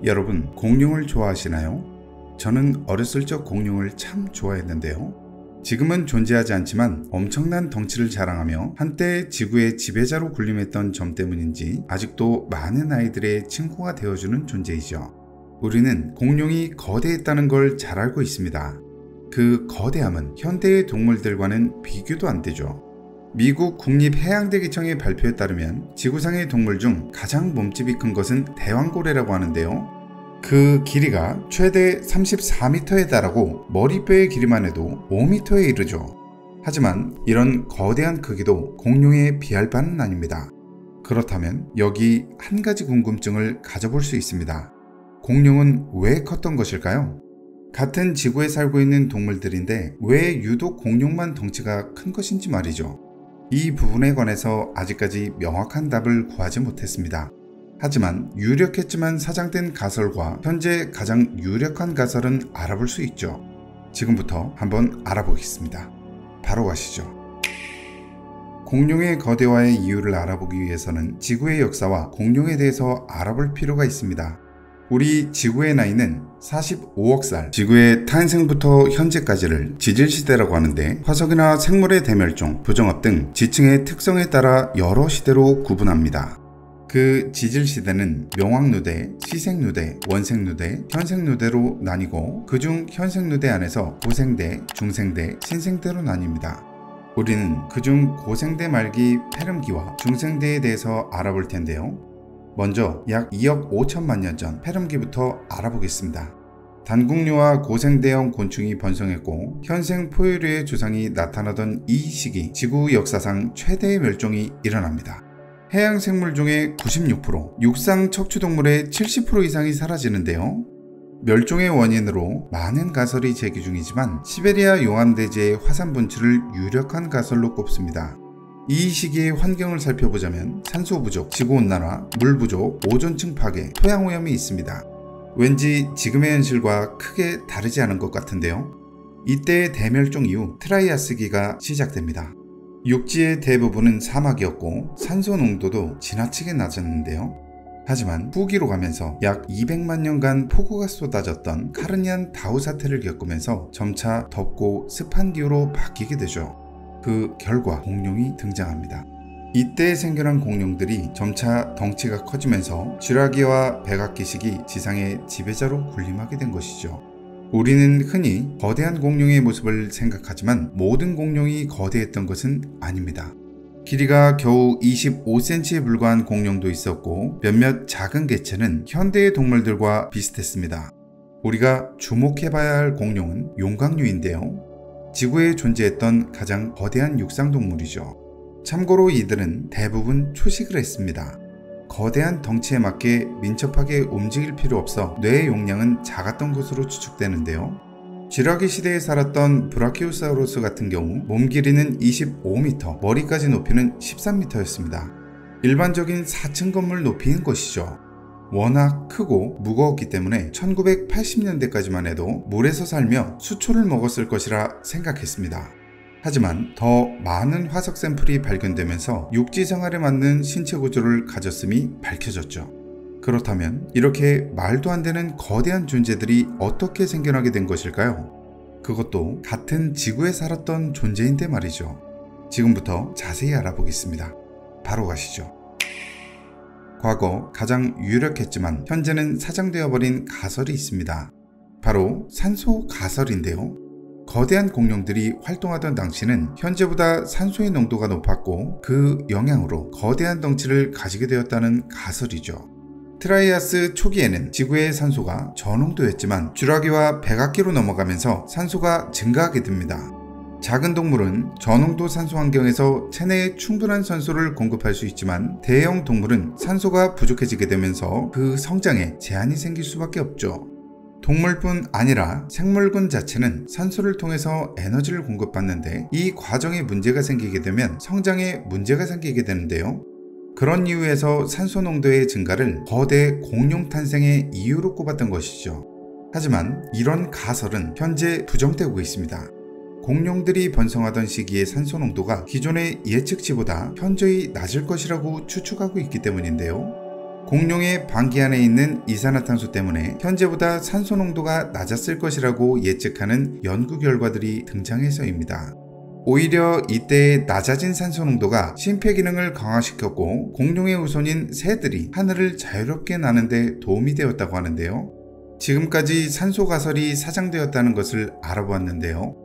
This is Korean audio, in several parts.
여러분, 공룡을 좋아하시나요? 저는 어렸을 적 공룡을 참 좋아했는데요. 지금은 존재하지 않지만 엄청난 덩치를 자랑하며 한때 지구의 지배자로 군림했던 점 때문인지 아직도 많은 아이들의 친구가 되어주는 존재이죠. 우리는 공룡이 거대했다는 걸 잘 알고 있습니다. 그 거대함은 현대의 동물들과는 비교도 안 되죠. 미국 국립해양대기청의 발표에 따르면 지구상의 동물 중 가장 몸집이 큰 것은 대왕고래라고 하는데요. 그 길이가 최대 34m에 달하고 머리뼈의 길이만 해도 5m에 이르죠. 하지만 이런 거대한 크기도 공룡에 비할 바는 아닙니다. 그렇다면 여기 한 가지 궁금증을 가져볼 수 있습니다. 공룡은 왜 컸던 것일까요? 같은 지구에 살고 있는 동물들인데 왜 유독 공룡만 덩치가 큰 것인지 말이죠. 이 부분에 관해서 아직까지 명확한 답을 구하지 못했습니다. 하지만 유력했지만 사장된 가설과 현재 가장 유력한 가설은 알아볼 수 있죠. 지금부터 한번 알아보겠습니다. 바로 가시죠. 공룡의 거대화의 이유를 알아보기 위해서는 지구의 역사와 공룡에 대해서 알아볼 필요가 있습니다. 우리 지구의 나이는 45억 살, 지구의 탄생부터 현재까지를 지질시대라고 하는데 화석이나 생물의 대멸종, 부정업 등 지층의 특성에 따라 여러 시대로 구분합니다. 그 지질시대는 명왕누대, 시생누대, 원생누대, 현생누대로 나뉘고 그중 현생누대 안에서 고생대, 중생대, 신생대로 나뉩니다. 우리는 그중 고생대 말기 페름기와 중생대에 대해서 알아볼 텐데요. 먼저 약 2억 5천만 년 전 페름기부터 알아보겠습니다. 단국류와 고생대형 곤충이 번성했고 현생 포유류의 조상이 나타나던 이 시기 지구 역사상 최대의 멸종이 일어납니다. 해양 생물 중에 96%, 육상 척추동물의 70% 이상이 사라지는데요. 멸종의 원인으로 많은 가설이 제기 중이지만 시베리아 용암대지의 화산 분출을 유력한 가설로 꼽습니다. 이 시기의 환경을 살펴보자면 산소 부족, 지구온난화, 물 부족, 오존층 파괴, 토양오염이 있습니다. 왠지 지금의 현실과 크게 다르지 않은 것 같은데요. 이때의 대멸종 이후 트라이아스기가 시작됩니다. 육지의 대부분은 사막이었고 산소 농도도 지나치게 낮았는데요. 하지만 후기로 가면서 약 200만 년간 폭우가 쏟아졌던 카르니안 다우 사태를 겪으면서 점차 덥고 습한 기후로 바뀌게 되죠. 그 결과 공룡이 등장합니다. 이때 생겨난 공룡들이 점차 덩치가 커지면서 쥐라기와 백악기식이 지상의 지배자로 군림하게 된 것이죠. 우리는 흔히 거대한 공룡의 모습을 생각하지만 모든 공룡이 거대했던 것은 아닙니다. 길이가 겨우 25cm에 불과한 공룡도 있었고 몇몇 작은 개체는 현대의 동물들과 비슷했습니다. 우리가 주목해봐야 할 공룡은 용광류인데요. 지구에 존재했던 가장 거대한 육상동물이죠. 참고로 이들은 대부분 초식을 했습니다. 거대한 덩치에 맞게 민첩하게 움직일 필요 없어 뇌의 용량은 작았던 것으로 추측되는데요. 쥐라기 시대에 살았던 브라키오사우루스 같은 경우 몸 길이는 25m, 머리까지 높이는 13m였습니다. 일반적인 4층 건물 높이인 것이죠. 워낙 크고 무거웠기 때문에 1980년대까지만 해도 물에서 살며 수초를 먹었을 것이라 생각했습니다. 하지만 더 많은 화석 샘플이 발견되면서 육지 생활에 맞는 신체 구조를 가졌음이 밝혀졌죠. 그렇다면 이렇게 말도 안 되는 거대한 존재들이 어떻게 생겨나게 된 것일까요? 그것도 같은 지구에 살았던 존재인데 말이죠. 지금부터 자세히 알아보겠습니다. 바로 가시죠. 과거 가장 유력했지만 현재는 사장되어 버린 가설이 있습니다. 바로 산소 가설인데요. 거대한 공룡들이 활동하던 당시는 현재보다 산소의 농도가 높았고 그 영향으로 거대한 덩치를 가지게 되었다는 가설이죠. 트라이아스 초기에는 지구의 산소가 저농도였지만 쥐라기와 백악기로 넘어가면서 산소가 증가하게 됩니다. 작은 동물은 저농도 산소 환경에서 체내에 충분한 산소를 공급할 수 있지만 대형 동물은 산소가 부족해지게 되면서 그 성장에 제한이 생길 수밖에 없죠. 동물뿐 아니라 생물군 자체는 산소를 통해서 에너지를 공급받는데 이 과정에 문제가 생기게 되면 성장에 문제가 생기게 되는데요. 그런 이유에서 산소 농도의 증가를 거대 공룡 탄생의 이유로 꼽았던 것이죠. 하지만 이런 가설은 현재 부정되고 있습니다. 공룡들이 번성하던 시기의 산소 농도가 기존의 예측치보다 현저히 낮을 것이라고 추측하고 있기 때문인데요. 공룡의 방귀 안에 있는 이산화탄소 때문에 현재보다 산소 농도가 낮았을 것이라고 예측하는 연구 결과들이 등장해서입니다. 오히려 이때의 낮아진 산소 농도가 심폐기능을 강화시켰고 공룡의 후손인 새들이 하늘을 자유롭게 나는 데 도움이 되었다고 하는데요. 지금까지 산소 가설이 사장되었다는 것을 알아보았는데요.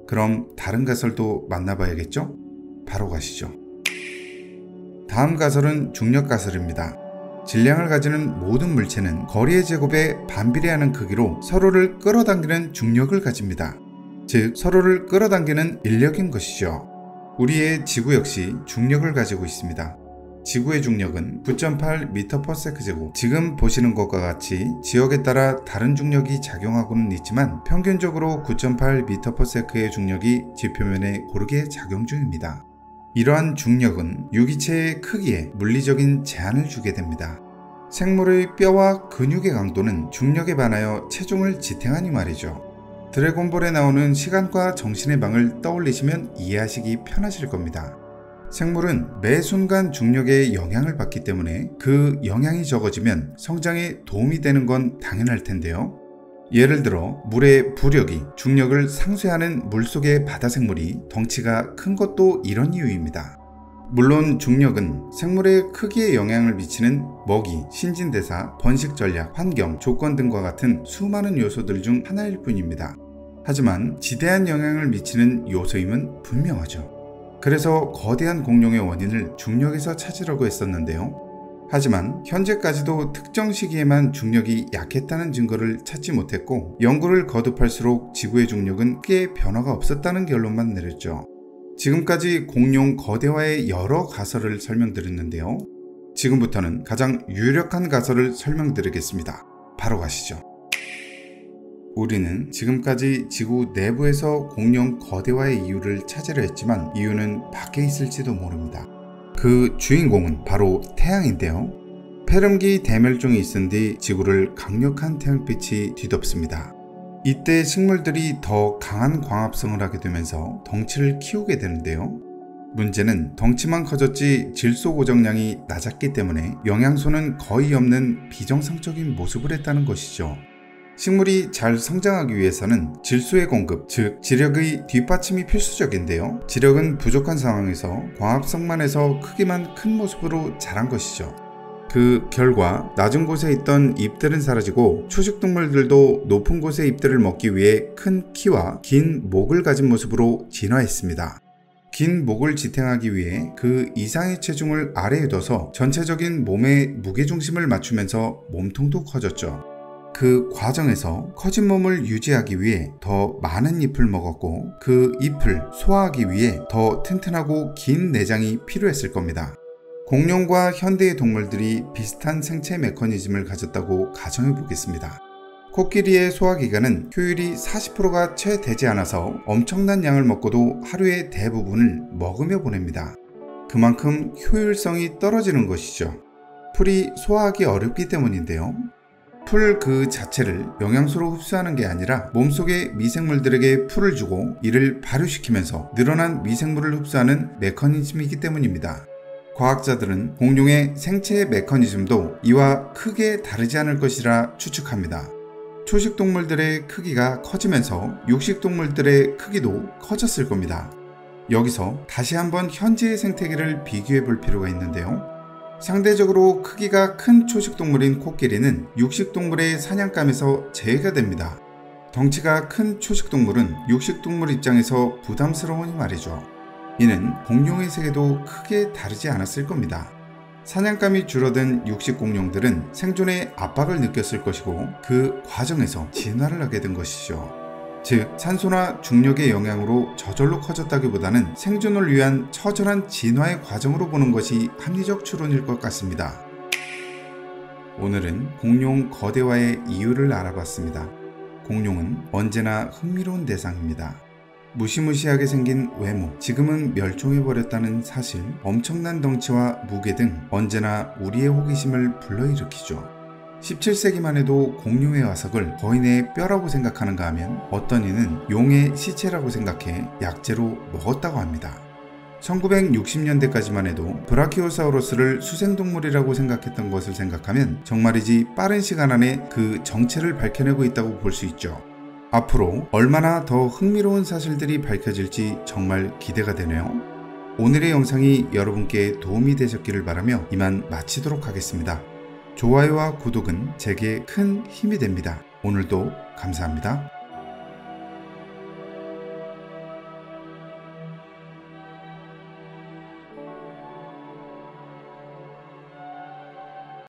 그럼 다른 가설도 만나봐야겠죠? 바로 가시죠. 다음 가설은 중력 가설입니다. 질량을 가지는 모든 물체는 거리의 제곱에 반비례하는 크기로 서로를 끌어당기는 중력을 가집니다. 즉 서로를 끌어당기는 인력인 것이죠. 우리의 지구 역시 중력을 가지고 있습니다. 지구의 중력은 9.8m/s제곱. 지금 보시는 것과 같이 지역에 따라 다른 중력이 작용하고는 있지만 평균적으로 9.8m/s의 중력이 지표면에 고르게 작용 중입니다. 이러한 중력은 유기체의 크기에 물리적인 제한을 주게 됩니다. 생물의 뼈와 근육의 강도는 중력에 반하여 체중을 지탱하니 말이죠. 드래곤볼에 나오는 시간과 정신의 방을 떠올리시면 이해하시기 편하실 겁니다. 생물은 매 순간 중력의 영향을 받기 때문에 그 영향이 적어지면 성장에 도움이 되는 건 당연할 텐데요. 예를 들어 물의 부력이 중력을 상쇄하는 물속의 바다 생물이 덩치가 큰 것도 이런 이유입니다. 물론 중력은 생물의 크기에 영향을 미치는 먹이, 신진대사, 번식 전략, 환경, 조건 등과 같은 수많은 요소들 중 하나일 뿐입니다. 하지만 지대한 영향을 미치는 요소임은 분명하죠. 그래서 거대한 공룡의 원인을 중력에서 찾으려고 했었는데요. 하지만 현재까지도 특정 시기에만 중력이 약했다는 증거를 찾지 못했고 연구를 거듭할수록 지구의 중력은 크게 변화가 없었다는 결론만 내렸죠. 지금까지 공룡 거대화의 여러 가설을 설명드렸는데요. 지금부터는 가장 유력한 가설을 설명드리겠습니다. 바로 가시죠. 우리는 지금까지 지구 내부에서 공룡 거대화의 이유를 찾으려 했지만 이유는 밖에 있을지도 모릅니다. 그 주인공은 바로 태양인데요. 페름기 대멸종이 있은 뒤 지구를 강력한 태양빛이 뒤덮습니다. 이때 식물들이 더 강한 광합성을 하게 되면서 덩치를 키우게 되는데요. 문제는 덩치만 커졌지 질소 고정량이 낮았기 때문에 영양소는 거의 없는 비정상적인 모습을 했다는 것이죠. 식물이 잘 성장하기 위해서는 질소의 공급, 즉 지력의 뒷받침이 필수적인데요. 지력은 부족한 상황에서 광합성만 해서 크기만 큰 모습으로 자란 것이죠. 그 결과 낮은 곳에 있던 잎들은 사라지고 초식동물들도 높은 곳의 잎들을 먹기 위해 큰 키와 긴 목을 가진 모습으로 진화했습니다. 긴 목을 지탱하기 위해 그 이상의 체중을 아래에 둬서 전체적인 몸의 무게중심을 맞추면서 몸통도 커졌죠. 그 과정에서 커진 몸을 유지하기 위해 더 많은 잎을 먹었고 그 잎을 소화하기 위해 더 튼튼하고 긴 내장이 필요했을 겁니다. 공룡과 현대의 동물들이 비슷한 생체 메커니즘을 가졌다고 가정해 보겠습니다. 코끼리의 소화기관은 효율이 40%가 채 되지 않아서 엄청난 양을 먹고도 하루의 대부분을 먹으며 보냅니다. 그만큼 효율성이 떨어지는 것이죠. 풀이 소화하기 어렵기 때문인데요. 풀 그 자체를 영양소로 흡수하는 게 아니라 몸속의 미생물들에게 풀을 주고 이를 발효시키면서 늘어난 미생물을 흡수하는 메커니즘이기 때문입니다. 과학자들은 공룡의 생체 메커니즘도 이와 크게 다르지 않을 것이라 추측합니다. 초식동물들의 크기가 커지면서 육식동물들의 크기도 커졌을 겁니다. 여기서 다시 한번 현재의 생태계를 비교해 볼 필요가 있는데요. 상대적으로 크기가 큰 초식동물인 코끼리는 육식동물의 사냥감에서 제외가 됩니다. 덩치가 큰 초식동물은 육식동물 입장에서 부담스러우니 말이죠. 이는 공룡의 세계도 크게 다르지 않았을 겁니다. 사냥감이 줄어든 육식공룡들은 생존의 압박을 느꼈을 것이고 그 과정에서 진화를 하게 된 것이죠. 즉 산소나 중력의 영향으로 저절로 커졌다기보다는 생존을 위한 처절한 진화의 과정으로 보는 것이 합리적 추론일 것 같습니다. 오늘은 공룡 거대화의 이유를 알아봤습니다. 공룡은 언제나 흥미로운 대상입니다. 무시무시하게 생긴 외모, 지금은 멸종해버렸다는 사실, 엄청난 덩치와 무게 등 언제나 우리의 호기심을 불러일으키죠. 17세기만 해도 공룡의 화석을 거인의 뼈라고 생각하는가 하면 어떤 이는 용의 시체라고 생각해 약재로 먹었다고 합니다. 1960년대까지만 해도 브라키오사우루스를 수생동물이라고 생각했던 것을 생각하면 정말이지 빠른 시간 안에 그 정체를 밝혀내고 있다고 볼 수 있죠. 앞으로 얼마나 더 흥미로운 사실들이 밝혀질지 정말 기대가 되네요. 오늘의 영상이 여러분께 도움이 되셨기를 바라며 이만 마치도록 하겠습니다. 좋아요와 구독은 제게 큰 힘이 됩니다. 오늘도 감사합니다.